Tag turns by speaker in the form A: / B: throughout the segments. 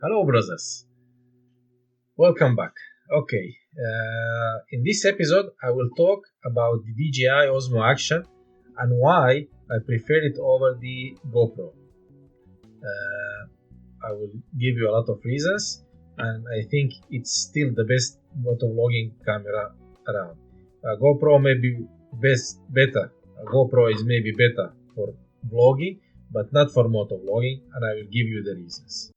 A: Hello brothers, welcome back. Okay, in this episode I will talk about the DJI Osmo Action and why I prefer it over the GoPro. I will give you a lot of reasons, and I think it's still the best motovlogging camera around. GoPro may be better. GoPro is maybe better for vlogging, but not for motovlogging, and I will give you the reasons.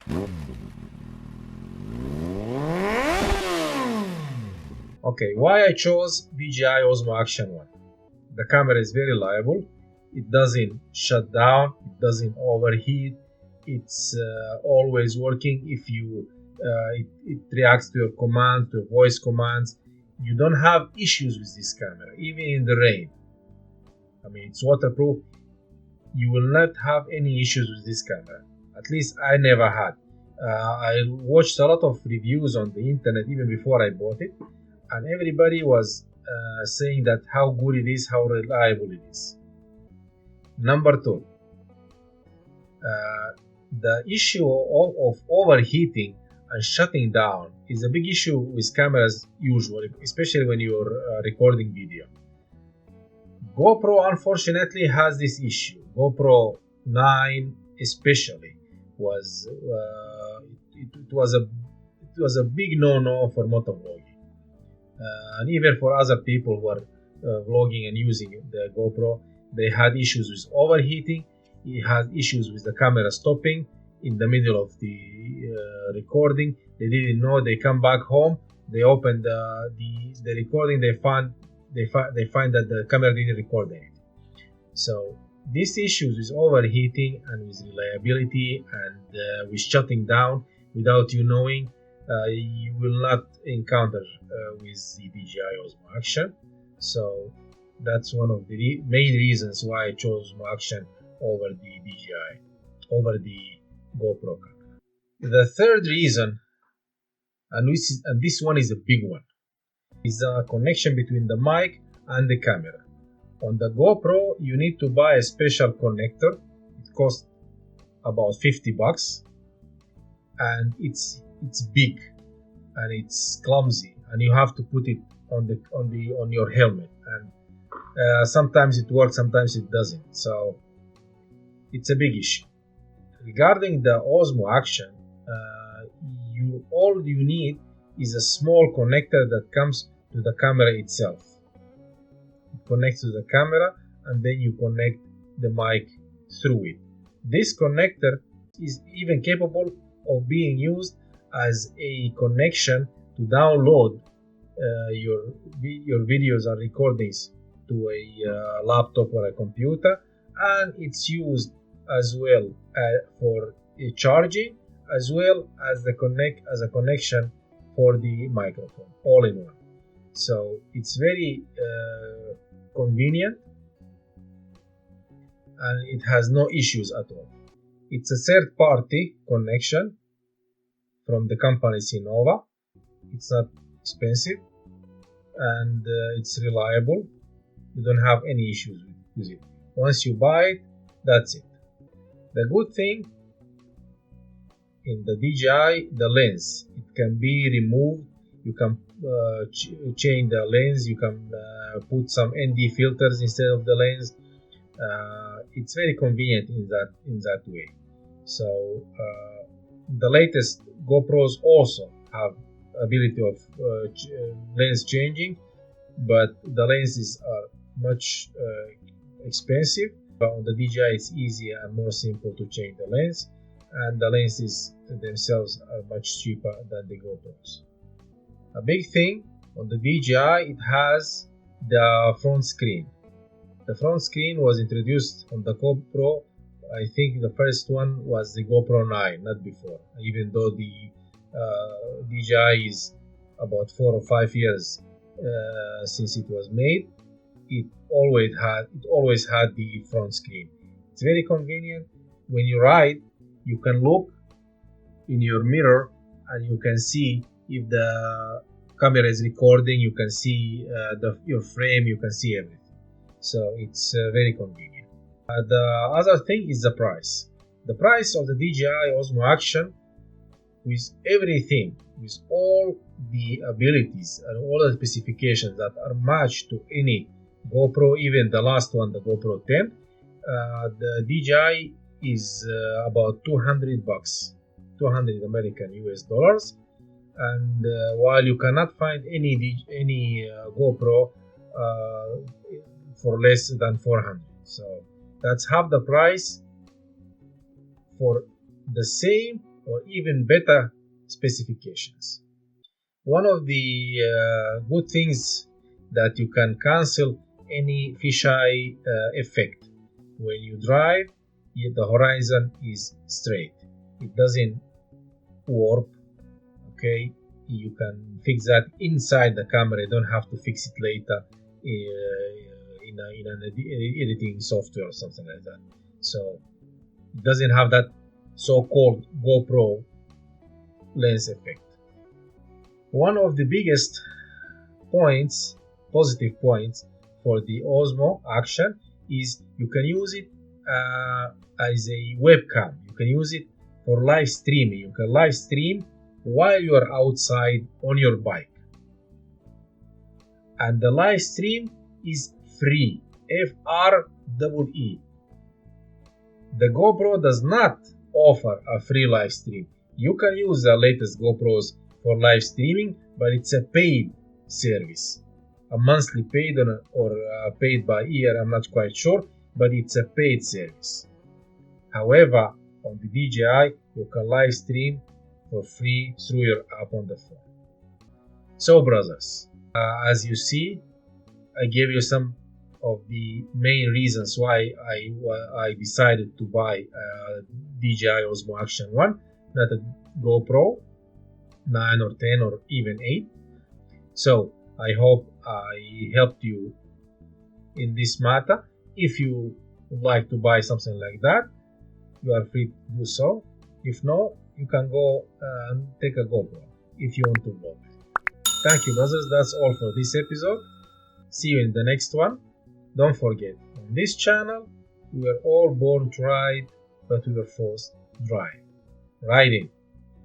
A: Okay, why I chose DJI Osmo Action 1. The camera is very reliable. It doesn't shut down. It doesn't overheat. It's always working. If you it reacts to your commands, to your voice commands. You don't have issues with this camera, even in the rain. I mean, it's waterproof. You will not have any issues with this camera. At least I never had. I watched a lot of reviews on the internet even before I bought it, and everybody was saying that how good it is, how reliable it is. Number 2, the issue of overheating and shutting down is a big issue with cameras usually, especially when you're recording video. GoPro unfortunately has this issue. GoPro 9 especially was it was a big no-no for motovlogging, and even for other people who are vlogging and using the GoPro. They had issues with overheating. It had issues with the camera stopping in the middle of the recording. They didn't know. They come back home. They open the recording. They find that the camera didn't record anything. So these issues with overheating and with reliability and with shutting down without you knowing, you will not encounter with the DJI Osmo Action. So that's one of the main reasons why I chose Osmo Action over the DJI, over the GoPro camera. The third reason, and this one is a big one, is the connection between the mic and the camera. On the GoPro, you need to buy a special connector. It costs about $50, and it's big and it's clumsy, and you have to put it on your helmet. And sometimes it works, sometimes it doesn't. So it's a big issue. Regarding the Osmo Action, all you need is a small connector that comes to the camera itself. It connects to the camera, and then you connect the mic through it. This connector is even capable of being used as a connection to download your videos and recordings to a laptop or a computer, and it's used as well for charging, as well as a connection for the microphone, all in one. So it's very convenient, and it has no issues at all. It's a third-party connection from the company Sinova. It's not expensive, and it's reliable. You don't have any issues with it. Once you buy it, that's it. The good thing in the DJI, the lens, it can be removed. You can change the lens. You can put some ND filters instead of the lens. It's very convenient in that way. So the latest GoPros also have ability of lens changing, but the lenses are much expensive. But on the DJI, it's easier and more simple to change the lens, and the lenses themselves are much cheaper than the GoPros. A big thing on the DJI, it has the front screen. The front screen was introduced on the GoPro. I think the first one was the GoPro 9, not before. Even though the DJI is about 4 or 5 years since it was made, it always had the front screen. It's very convenient. When you ride, you can look in your mirror and you can see if the camera is recording. You can see your frame. You can see everything. So it's very convenient. The other thing is the price. The price of the DJI Osmo Action with everything, with all the abilities and all the specifications that are matched to any GoPro, even the last one, the GoPro 10, the DJI is about $200, 200 American US dollars. And while you cannot find any GoPro for less than 400, so that's half the price for the same or even better specifications. One of the good things that you can cancel any fisheye effect. When you drive, the horizon is straight. It doesn't warp. Okay, you can fix that inside the camera. You don't have to fix it later in an editing software or something like that. So it doesn't have that so-called GoPro lens effect. One of the biggest points, positive points for the Osmo Action is you can use it as a webcam. You can use it for live streaming. You can live stream while you are outside on your bike. And the live stream is free, FREE. The GoPro does not offer a free live stream. You can use the latest GoPros for live streaming, but it's a paid service. A monthly paid or paid by year, I'm not quite sure, but it's a paid service. However, on the DJI, you can live stream for free through your app on the phone. So brothers, as you see, I gave you some of the main reasons why I decided to buy DJI Osmo Action 1, not a GoPro 9 or 10 or even 8. So I hope I helped you in this matter. If you would like to buy something like that, you are free to do so. If no, you can go and take a GoPro if you want to vlog. Thank you brothers, that's all for this episode. See you in the next one. Don't forget, on this channel, we were all born to ride, but we were forced to drive. Riding.